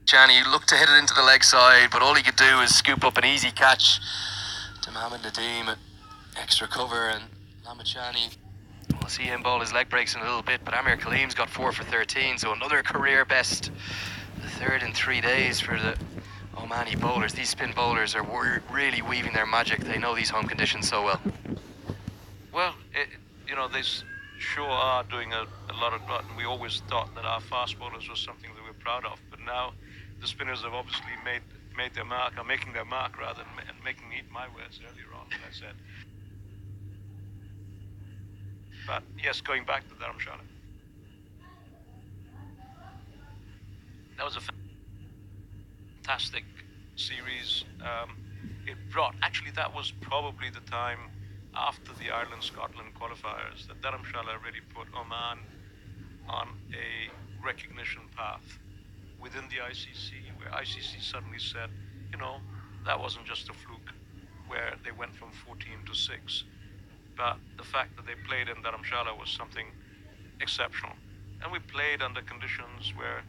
Chani looked to hit it into the leg side, but all he could do was scoop up an easy catch to Mohamed Nadeem at extra cover, and Lamachani, we'll see him bowl his leg breaks in a little bit, but Amir Kaleem's got 4 for 13, so another career best, the third in 3 days for the Omani bowlers. These spin bowlers are really weaving their magic. They know these home conditions so well. Well, they sure are doing a lot of that, and we always thought that our fast bowlers was something that we're proud of, but now the spinners have obviously made their mark, are making their mark rather, and making me eat my words earlier on, as I said. But yes, going back to Dharamshala, that was a fantastic series. Actually, that was probably the time after the Ireland-Scotland qualifiers that Dharamshala really put Oman on a recognition path within the ICC, where ICC suddenly said, that wasn't just a fluke, where they went from 14 to 6. But the fact that they played in Dharamshala was something exceptional. And we played under conditions where,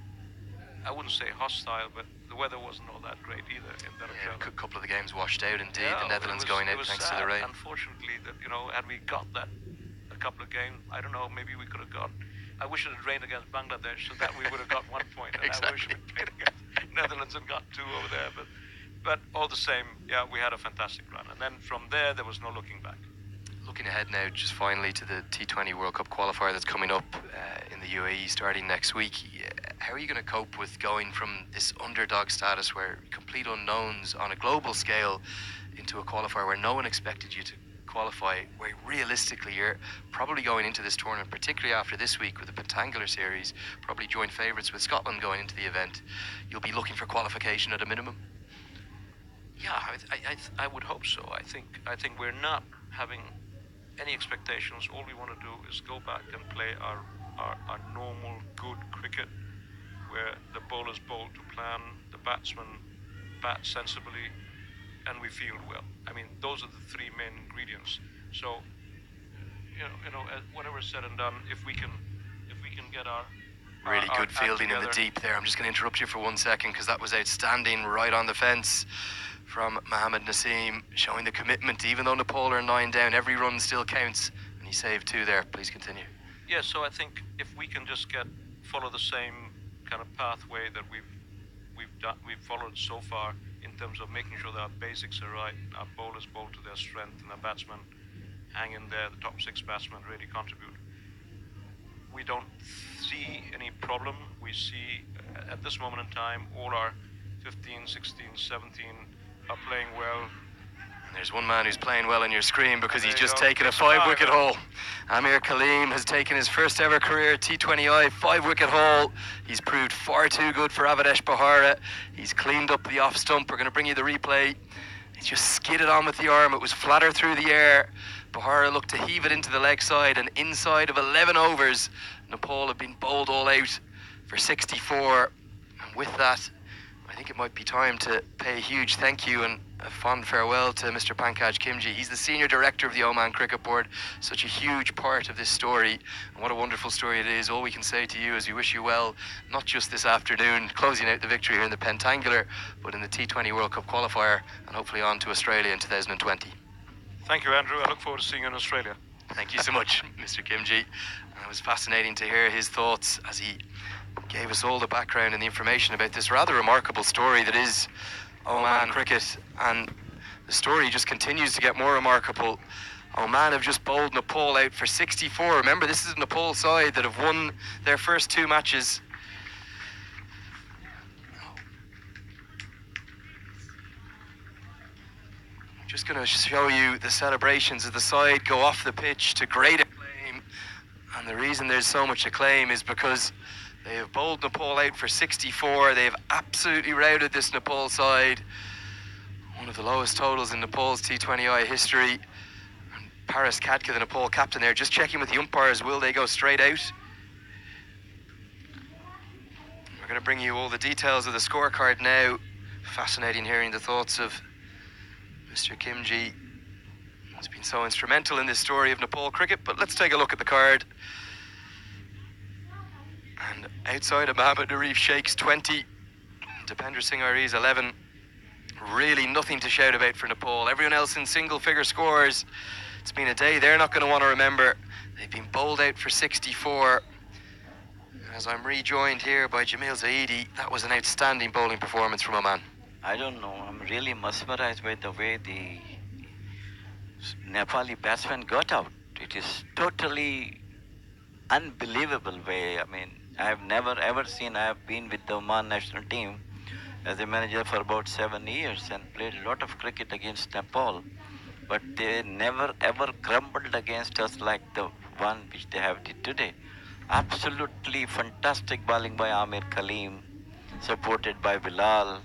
I wouldn't say hostile, but the weather wasn't all that great either in Dharamshala. Yeah, a couple of the games washed out indeed, the Netherlands going out thanks to the rain. Unfortunately, that had we got that a couple of games, I don't know, maybe we could have got, I wish it had rained against Bangladesh so that we would have got 1 point. And Exactly. I wish we played against Netherlands and got 2 over there. But all the same, yeah, we had a fantastic run. And then from there was no looking back. Looking ahead now, just finally, to the T20 World Cup qualifier that's coming up in the UAE starting next week. How are you going to cope with going from this underdog status, where complete unknowns on a global scale, into a qualifier where no one expected you to qualify, where realistically you're probably going into this tournament, particularly after this week with the Pentangular Series, probably joint favourites with Scotland going into the event, you'll be looking for qualification at a minimum? Yeah, I would hope so. I think we're not having any expectations. All we want to do is go back and play our normal good cricket, where the bowlers bowl to plan, the batsmen bat sensibly, and we field well. I mean, those are the 3 main ingredients. So, whatever is said and done, if we can get our really good fielding in the deep there. I'm just going to interrupt you for 1 second, because that was outstanding, right on the fence from Mohamed Naseem, showing the commitment. Even though Nepal are 9 down, every run still counts, and he saved 2 there. Please continue. Yeah, so I think if we can just follow the same kind of pathway that we've followed so far, in terms of making sure that our basics are right, our bowlers bowl to their strength, and our batsmen hang in there, the top 6 batsmen really contribute. We don't see any problem. We see, at this moment in time, all our 15, 16, 17 are playing well. And there's one man who's playing well on your screen, because he's just taken a 5-wicket haul. Amir Kaleem has taken his first ever career T20I 5-wicket haul. He's proved far too good for Avadesh Bahara. He's cleaned up the off stump. We're going to bring you the replay. He's just skidded on with the arm. It was flatter through the air. Bahara looked to heave it into the leg side, and inside of 11 overs, Nepal have been bowled all out for 64. And with that, I think it might be time to pay a huge thank you and a fond farewell to Mr. Pankaj Kimji. He's the Senior Director of the Oman Cricket Board, such a huge part of this story. And what a wonderful story it is. All we can say to you is we wish you well, not just this afternoon, closing out the victory here in the Pentangular, but in the T20 World Cup qualifier, and hopefully on to Australia in 2020. Thank you, Andrew. I look forward to seeing you in Australia. Thank you so much, Mr. Kimji. And it was fascinating to hear his thoughts as he gave us all the background and the information about this rather remarkable story that is Oman cricket. And the story just continues to get more remarkable. Oman have just bowled Nepal out for 64. Remember, this is a Nepal side that have won their first 2 matches. I'm just going to show you the celebrations of the side go off the pitch to great acclaim. And the reason there's so much acclaim is because they have bowled Nepal out for 64. They have absolutely routed this Nepal side. One of the lowest totals in Nepal's T20I history. And Paras Khadka, the Nepal captain there, just checking with the umpires, will they go straight out? We're going to bring you all the details of the scorecard now. Fascinating hearing the thoughts of Mr. Kimji. He's been so instrumental in this story of Nepal cricket, but let's take a look at the card. And outside of Mohammad Arif Sheikh's 20, Dipender Singh Airi's 11. Really nothing to shout about for Nepal. Everyone else in single-figure scores. It's been a day they're not going to want to remember. They've been bowled out for 64. As I'm rejoined here by Jamil Zaidi, that was an outstanding bowling performance from Oman. I don't know. I'm really mesmerized by the way the Nepali batsman got out. It is totally unbelievable way. I mean, I've never ever seen. I have been with the Oman national team as a manager for about 7 years and played a lot of cricket against Nepal, but they never ever crumbled against us like the one which they have did today. Absolutely fantastic bowling by Amir Kaleem, supported by Bilal.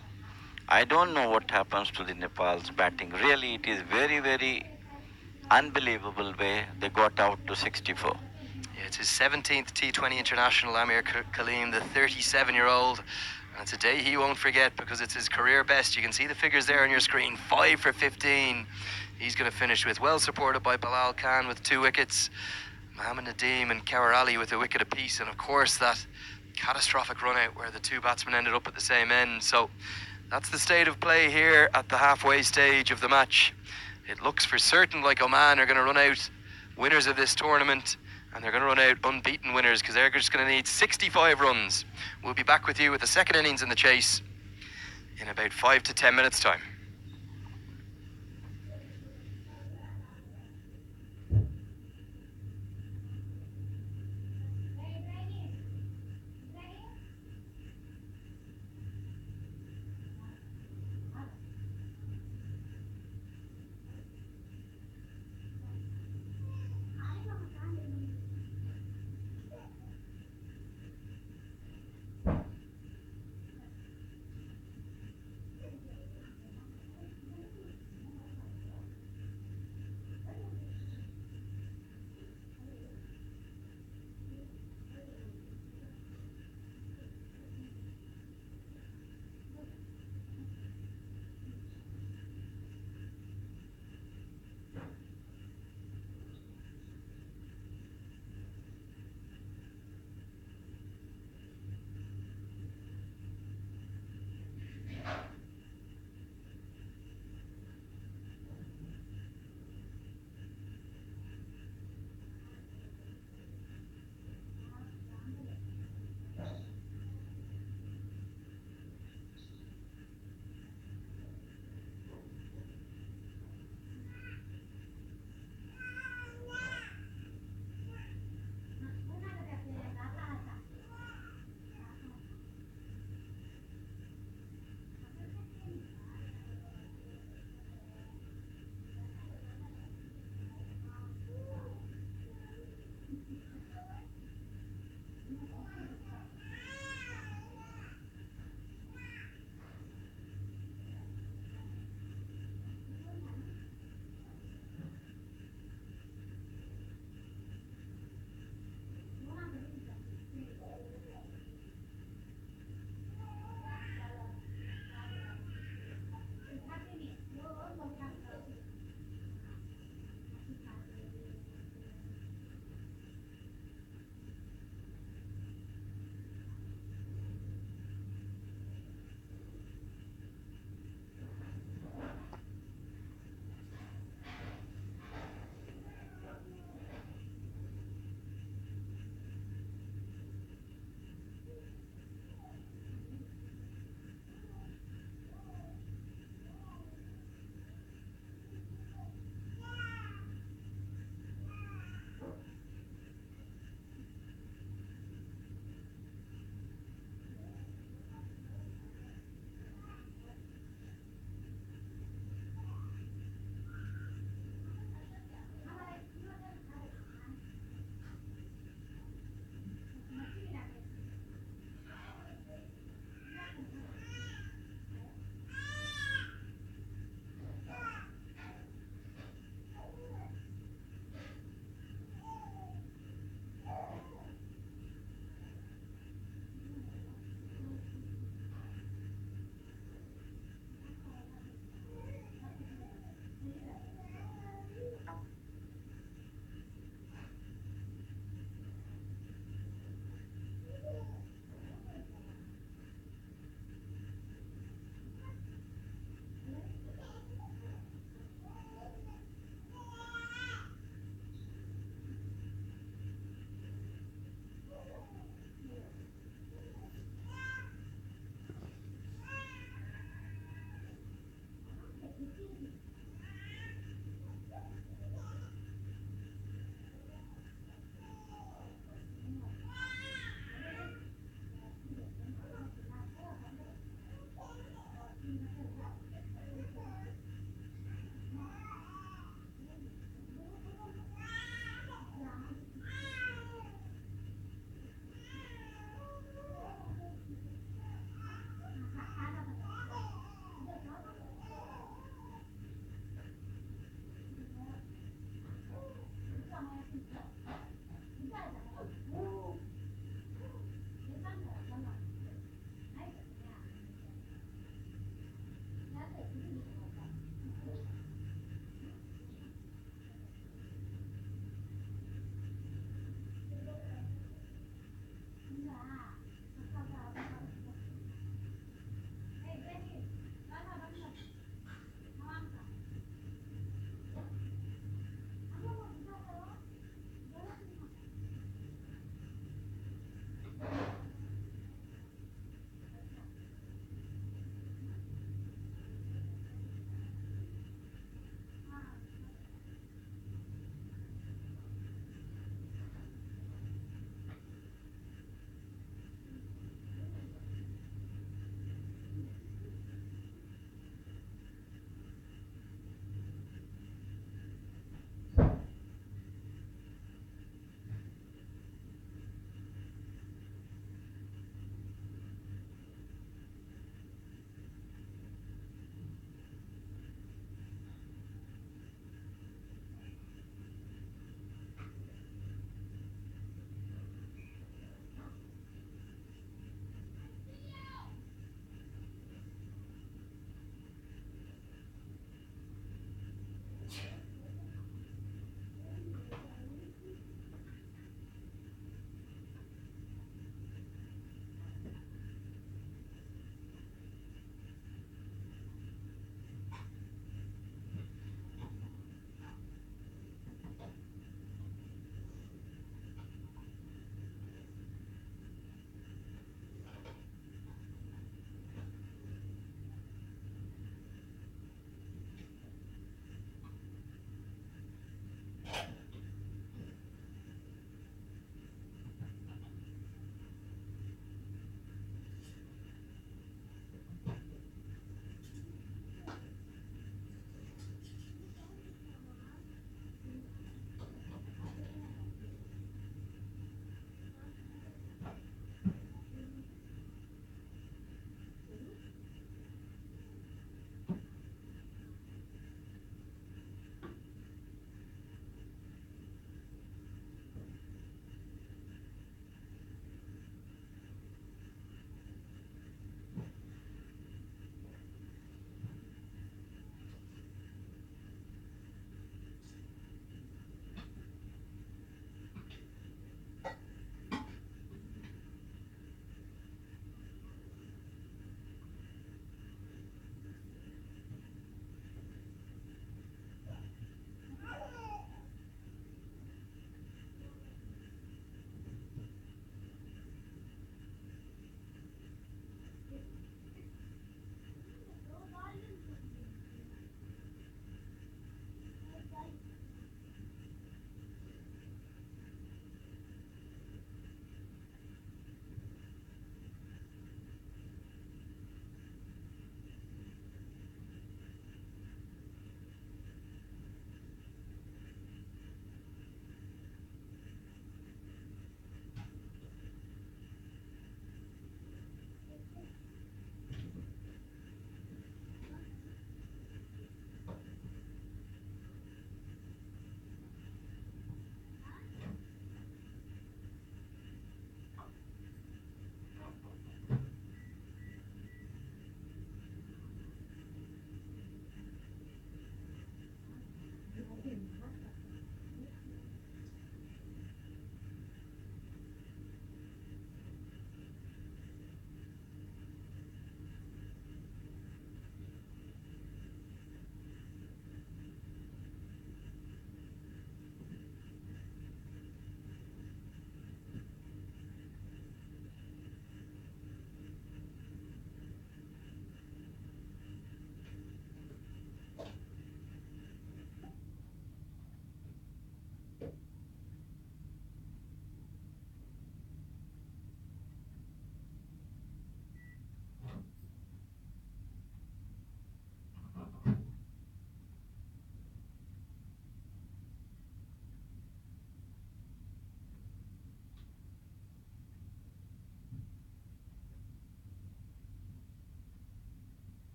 I don't know what happens to the Nepal's batting. Really, it is very, very unbelievable way they got out to 64. Yeah, it's his 17th T20 international, Amir Kaleem, the 37-year-old. And it's a day he won't forget because it's his career best. You can see the figures there on your screen. 5 for 15. He's going to finish with, well supported by Bilal Khan with 2 wickets. Mohammad Nadeem and Kawar Ali with a wicket apiece. And of course that catastrophic run out where the 2 batsmen ended up at the same end. So that's the state of play here at the halfway stage of the match. It looks for certain like Oman are going to run out winners of this tournament, and they're going to run out unbeaten winners because they're just going to need 65 runs. We'll be back with you with the second innings in the chase in about 5 to 10 minutes' time.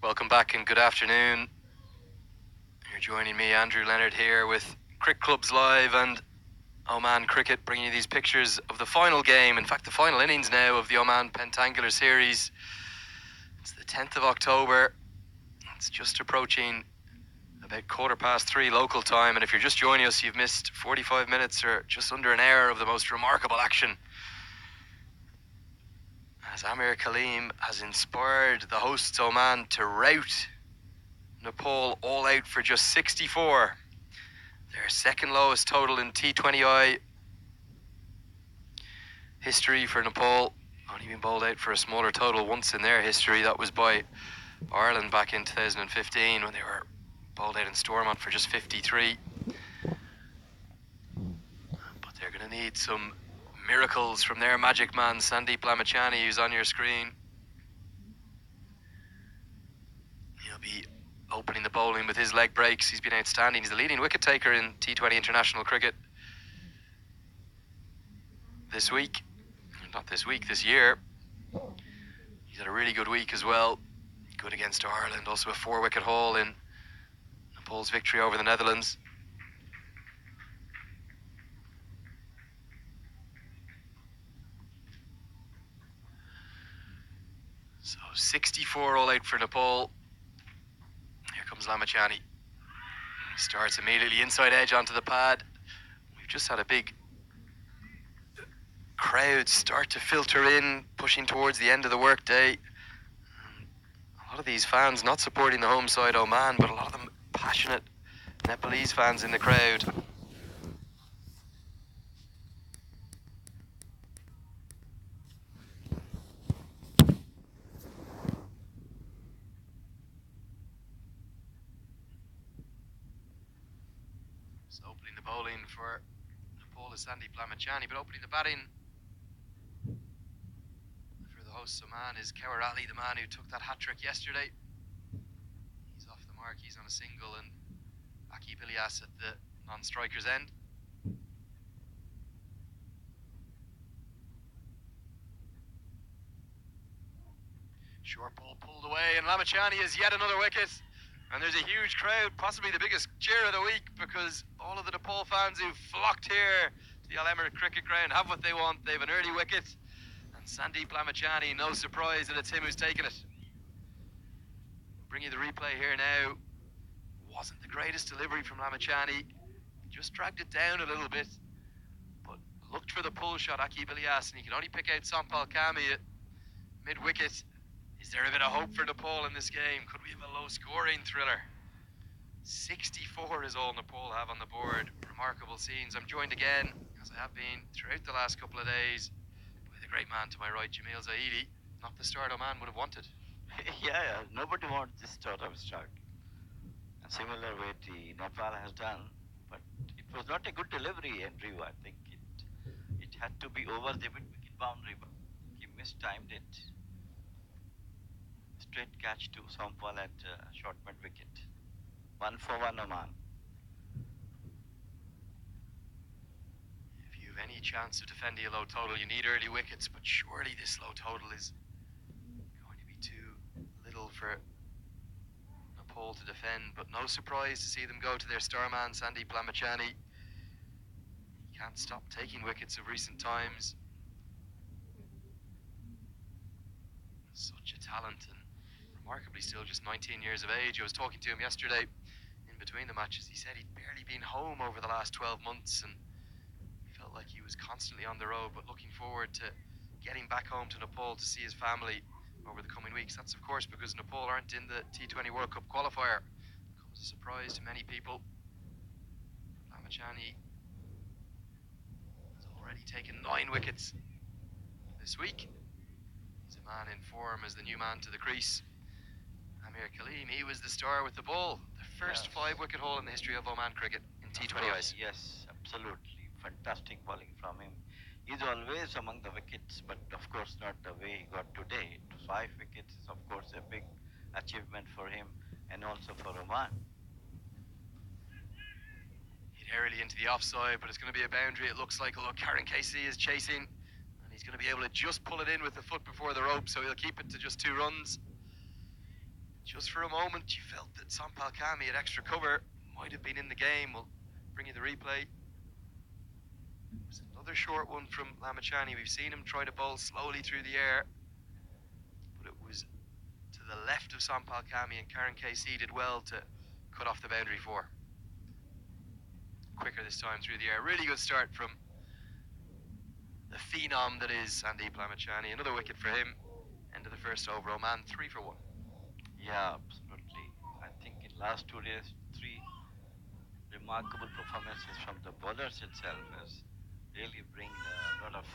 Welcome back and good afternoon. You're joining me, Andrew Leonard, here with Cricket Clubs Live and Oman Cricket, bringing you these pictures of the final game, in fact the final innings now of the Oman Pentangular Series. It's the 10th of October. It's just approaching about 3:15 local time, and if you're just joining us, you've missed 45 minutes or just under an hour of the most remarkable action, as Amir Kaleem has inspired the hosts Oman to rout Nepal all out for just 64. Their second lowest total in T20I history for Nepal. Only been bowled out for a smaller total once in their history. That was by Ireland back in 2015 when they were bowled out in Stormont for just 53. But they're going to need some miracles from their magic man, Sandeep Lamachani, who's on your screen. He'll be opening the bowling with his leg breaks. He's been outstanding. He's the leading wicket taker in T20 international cricket this week. Not this week, this year. He's had a really good week as well. Good against Ireland. Also a 4-wicket haul in Nepal's victory over the Netherlands. So 64 all out for Nepal. Here comes Lamachani. He starts immediately inside edge onto the pad. We've just had a big crowd start to filter in, pushing towards the end of the workday. A lot of these fans not supporting the home side Oman, but a lot of them passionate Nepalese fans in the crowd. So opening the bowling for Nepal is Sandeep Lamachani, but opening the batting for the hosts Oman is Kawar Ali, the man who took that hat-trick yesterday. He's off the mark, he's on a single, and Aqib Ilyas at the non-striker's end. Short ball pulled away, and Lamachani is yet another wicket. And there's a huge crowd, possibly the biggest cheer of the week, because all of the Nepal fans who've flocked here to the Al Emirates Cricket Ground have what they want. They have an early wicket. And Sandeep Lamachani, no surprise that it's him who's taken it. We'll bring you the replay here now. Wasn't the greatest delivery from Lamachani. Just dragged it down a little bit. But looked for the pull shot, Aqib Ilyas, and he can only pick out Sampal Kami at mid-wicket. Is there a bit of hope for Nepal in this game? Could we have a low-scoring thriller? 64 is all Nepal have on the board. Remarkable scenes. I'm joined again, as I have been throughout the last couple of days, by the great man to my right, Jamil Zaidi. Not the start Oman would have wanted. Yeah, nobody wants this sort of start. And similar way Nepal has done, but it was not a good delivery, Andrew. I think it had to be over the mid-wicket boundary, but he mistimed it. Straight catch to Sampal at short mid-wicket. 1 for 1 Oman. If you have any chance of defending a low total, you need early wickets, but surely this low total is going to be too little for Nepal to defend. But no surprise to see them go to their star man, Sandeep Lamachani. He can't stop taking wickets of recent times. Such a talent, and remarkably still just 19 years of age. I was talking to him yesterday in between the matches. He said he'd barely been home over the last 12 months and felt like he was constantly on the road, but looking forward to getting back home to Nepal to see his family over the coming weeks. That's of course because Nepal aren't in the T20 World Cup qualifier. It comes as a surprise to many people. Lamachani has already taken 9 wickets this week. He's a man in form as the new man to the crease. Amir Kaleem, he was the star with the ball. The first 5-wicket haul in the history of Oman cricket in T20Is. Yes, absolutely. Fantastic bowling from him. He's always among the wickets, but of course not the way he got today. 5 wickets is of course a big achievement for him and also for Oman. Hit early into the offside, but it's going to be a boundary, it looks like, although Karen Casey is chasing. And he's going to be able to just pull it in with the foot before the rope, so he'll keep it to just 2 runs. Just for a moment, you felt that Sampal Kami at extra cover might have been in the game. We'll bring you the replay. It was another short one from Lamachani. We've seen him try to bowl slowly through the air, but it was to the left of Sampal Kami, and Karen KC did well to cut off the boundary four. Quicker this time through the air. Really good start from the phenom that is Sandeep Lamachani. Another wicket for him. End of the first over. Oman 3 for 1. Yeah, absolutely. I think in last 2 days, 3 remarkable performances from the bowlers itself has really bring a lot of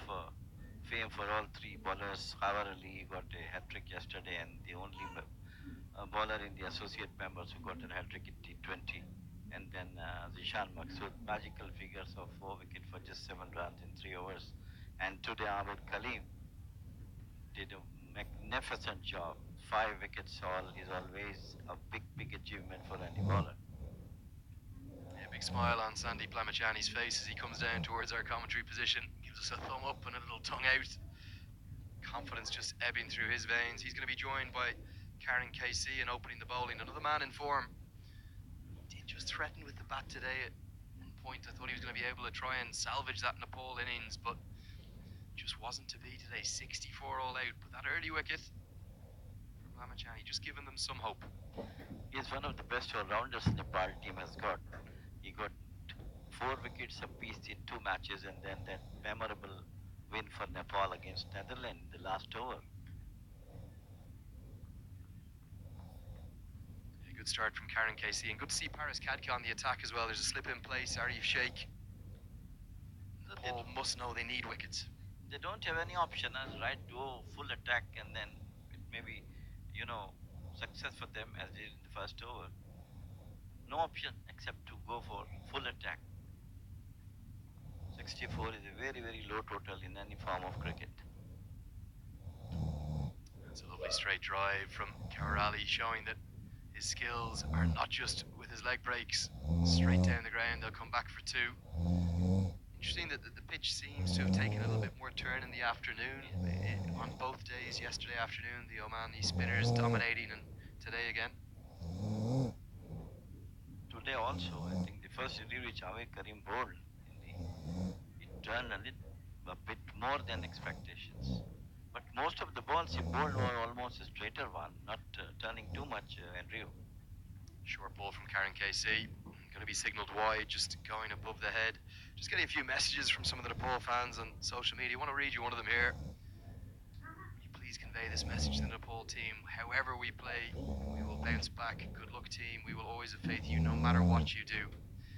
fame for all 3 bowlers. Khawar Ali got a hat-trick yesterday, and the only bowler in the associate members who got a hat-trick in T20. And then Zishan Maksud, magical figures of 4 wickets for just 7 runs in 3 overs. And today Ahmed Kaleem did a magnificent job. 5 wickets all is always a big achievement for any bowler. Yeah, big smile on Sandeep Lamachani's face as he comes down towards our commentary position. Gives us a thumb up and a little tongue out. Confidence just ebbing through his veins. He's going to be joined by Karen KC in opening the bowling. Another man in form. Did just threaten with the bat today at one point. I thought he was going to be able to try and salvage that Nepal innings, but just wasn't to be today. 64 all out. But that early wicket from Lamachani just giving them some hope. He's one of the best all-rounders Nepal team has got. He got 4 wickets apiece in 2 matches, and then that memorable win for Nepal against Netherlands, the last over. A good start from Karen KC, and good to see Paris Kadka on the attack as well. There's a slip in place. Arif Sheikh. Paul must know they need wickets. They don't have any option, right? Go full attack, and then it may be, success for them as they did in the first over. No option except to go for full attack. 64 is a very low total in any form of cricket. That's a lovely straight drive from Kaurali, showing that his skills are not just with his leg breaks. Straight down the ground, they'll come back for 2. Interesting that the pitch seems to have taken a little bit more turn in the afternoon. On both days, yesterday afternoon, the Omani spinners dominating, and today again. Today also, I think the first delivery Javed Karim bowled, it turned a bit more than expectations. But most of the balls he bowled were almost a straighter one, not turning too much, Andrew. Short ball from Karen KC. Going to be signalled wide, just going above the head. Just getting a few messages from some of the Nepal fans on social media. I want to read you one of them here. Will you please convey this message to the Nepal team? However we play, we will bounce back. Good luck, team. We will always have faith in you no matter what you do.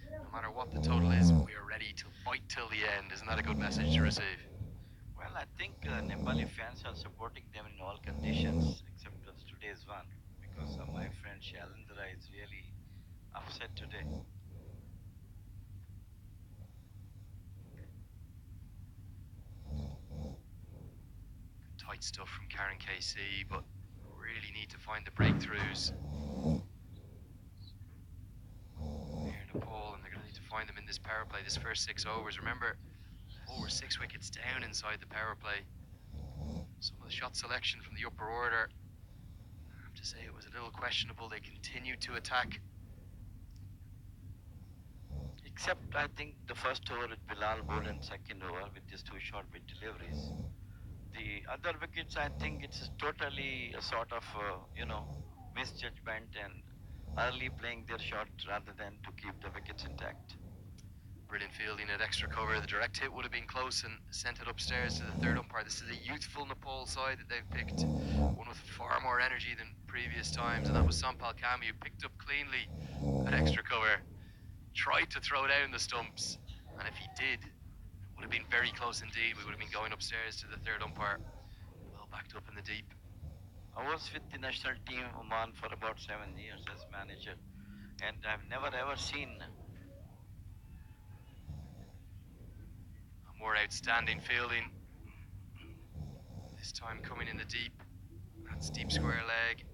No matter what the total is, we are ready to fight till the end. Isn't that a good message to receive? Well, I think Nepali fans are supporting them in all conditions, except for today's one, because my friend Shalindra is really upset today. Tight stuff from Karen KC, but really need to find the breakthroughs. Here Nepal, and they're going to need to find them in this power play, this first 6 overs. Remember, we're 6 wickets down inside the power play. Some of the shot selection from the upper order, I have to say it was a little questionable. They continued to attack. Except, I think, the first over with Bilal bowled and second over with these 2 short bit deliveries. The other wickets, I think it's totally a sort of, misjudgment and early playing their shot rather than to keep the wickets intact. Brilliant fielding at extra cover. The direct hit would have been close and sent it upstairs to the third umpire. This is a youthful Nepal side that they've picked, one with far more energy than previous times, and that was Sampal Kami, who picked up cleanly at extra cover. Tried to throw down the stumps, and if he did, it would have been very close indeed. We would have been going upstairs to the third umpire, well backed up in the deep. I was with the national team Oman for about 7 years as manager, and I've never ever seen A more outstanding fielding, this time coming in the deep. That's deep square leg.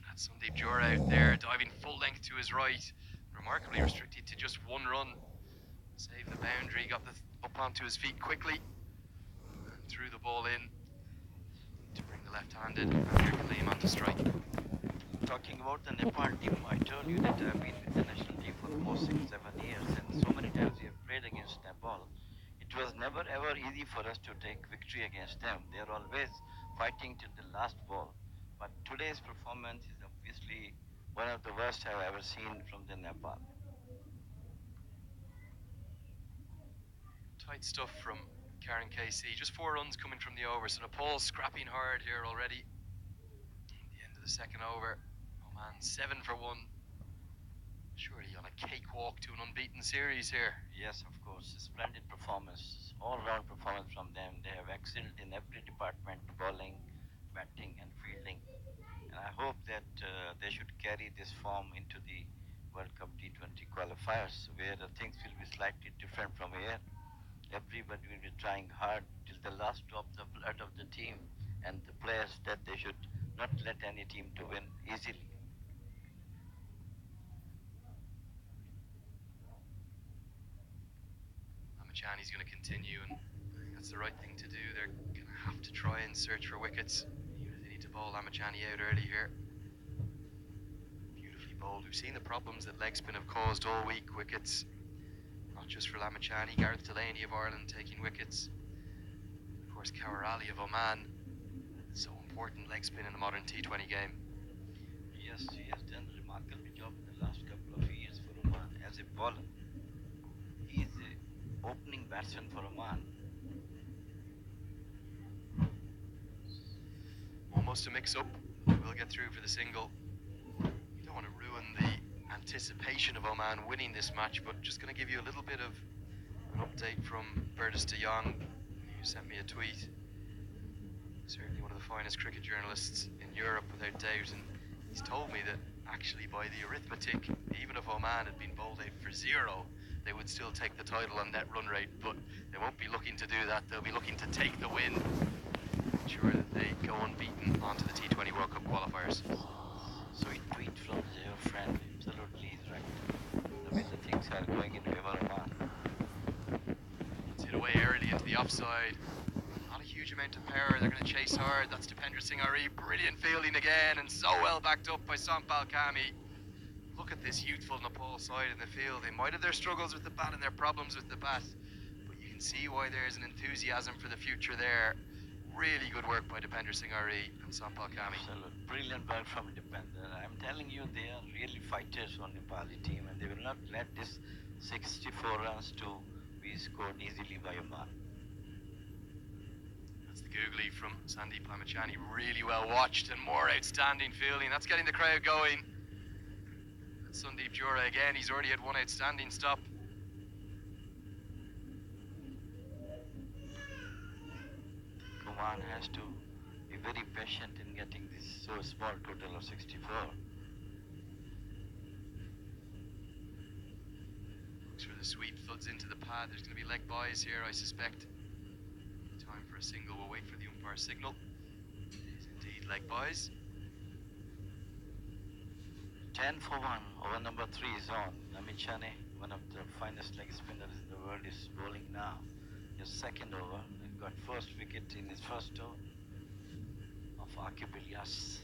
That's Sandeep Jor out there, diving full length to his right. Remarkably restricted to just 1 run. Saved the boundary, got up onto his feet quickly, and threw the ball in to bring the left-handed Amir Kaleem onto strike. talking about the Nepal team, I told you that I've been with the national team for almost 6, 7 years, and so many times we have played against Nepal. It was never ever easy for us to take victory against them. They are always fighting till the last ball. But today's performance is obviously one of the worst I've ever seen from the Nepal. Tight stuff from Karen KC. Just 4 runs coming from the over, so Nepal scrapping hard here already. At the end of the second over. Oman 7 for 1. Surely on a cakewalk to an unbeaten series here. Yes, of course. Splendid performance, all-round performance from them. They have excelled in every department, bowling, batting and fielding. And I hope that they should carry this form into the World Cup T20 qualifiers, where the things will be slightly different from here. Everybody will be trying hard till the last drop of blood of the team and the players, that they should not let any team to win easily. Lamachani's going to continue, and I think that's the right thing to do. They're going to have to try and search for wickets, even if they need to bowl Lamachani out early here. Beautifully bowled. We've seen the problems that leg spin have caused all week. Wickets, not just for Lamachani, Gareth Delaney of Ireland taking wickets. Of course, Kawar Ali of Oman. So important leg spin in the modern T20 game. Yes, he has done a remarkable job in the last couple of years for Oman as a bowler. He is the opening batsman for Oman. Almost a mix-up. We'll get through for the single. You don't want to ruin the anticipation of Oman winning this match, but just going to give you a little bit of an update from Bertus de Jong, who sent me a tweet. Certainly one of the finest cricket journalists in Europe, without doubt, and he's told me that actually by the arithmetic, even if Oman had been bowled out for 0, they would still take the title on net run rate, but they won't be looking to do that. They'll be looking to take the win, ensure that they go unbeaten onto the T20 World Cup qualifiers. Sweet tweet from your friend. Absolutely, he's right. The way the things are going in favor of Oman. It's hit away early into the offside. Not a huge amount of power. They're going to chase hard. That's Dipender Singh Ari. Brilliant fielding again, and so well backed up by Sampal Kami. Look at this youthful Nepal side in the field. They might have their struggles with the bat and their problems with the bat, but you can see why there's an enthusiasm for the future there. Really good work by Dipender Singh Ari and Sampal Kami. Absolute brilliant work from Dipender. I'm telling you, they are really fighters on Nepali team, and they will not let this 64 runs to be scored easily by Oman. That's the googly from Sandeep Lamachani. Really well watched and more outstanding fielding. That's getting the crowd going. And Sandeep Jura again. He's already had one outstanding stop. Oman has to be very patient in getting this so small total of 64. Looks for the sweep, floods into the pad. There's going to be leg buys here, I suspect. Time for a single. We'll wait for the umpire signal. It is indeed leg buys. 10 for 1. Over number 3 is on. Lamachani, one of the finest leg spinners in the world, is bowling now. His second over. He got first wicket in his first over of Aqib Ilyas.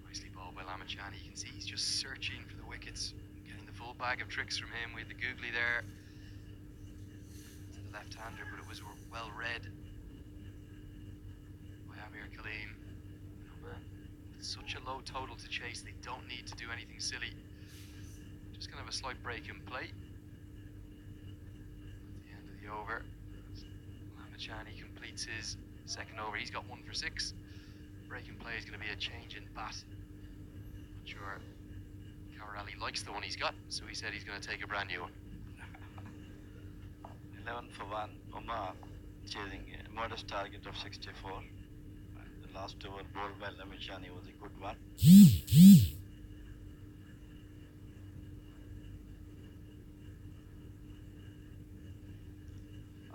Nicely bowled by Lamachani. You can see he's just searching for the wickets, getting the full bag of tricks from him. We had the googly there to the left-hander, but it was well read by Amir Kaleem. Oh man, it's such a low total to chase. They don't need to do anything silly. Just gonna have a slight break in play at the end of the over. Lamachani completes his second over. He's got 1 for 6. Break in play is going to be a change in bat. Not sure Kawar Ali likes the one he's got, so he said he's going to take a brand new one. 11 for 1. Oman chasing a modest target of 64. The last over bowled by Lamachani was a good one.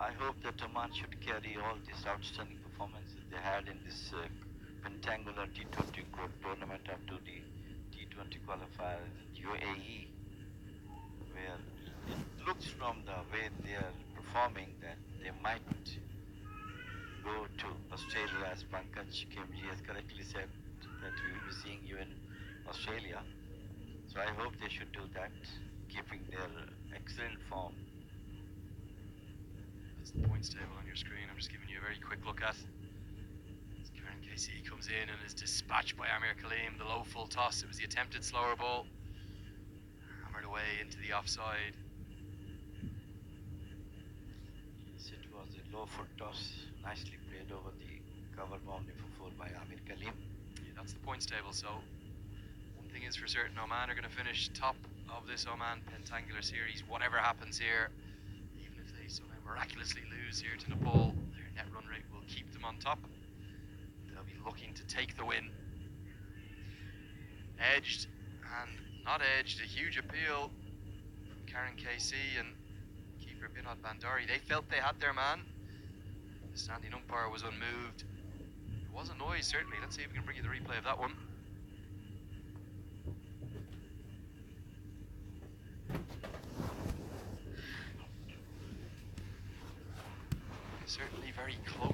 I hope that Oman should carry all these outstanding performances they had in this pentangular T20 tournament up to the T20 qualifiers in UAE, where it looks from the way they are performing that they might go to Australia, as Pankaj Khimji has correctly said, that we will be seeing you in Australia. So I hope they should do that, keeping their excellent form. That's the points table on your screen. I'm just giving you a very quick look at. As Karen Casey comes in and is dispatched by Amir Kaleem. The low full toss. It was the attempted slower ball. Hammered away into the offside. Yes, it was a low foot toss, nicely played over the cover boundary for 4 by Amir Kaleem. Yeah, that's the points table. So one thing is for certain, Oman are going to finish top of this Oman Pentangular Series. Whatever happens here, even if they somehow miraculously lose here to Nepal, their net run rate will keep them on top. They'll be looking to take the win. Edged and not edged, a huge appeal from Karen KC and keeper Binod Bandari. They felt they had their man. The standing umpire was unmoved. There was a noise, certainly. Let's see if we can bring you the replay of that one.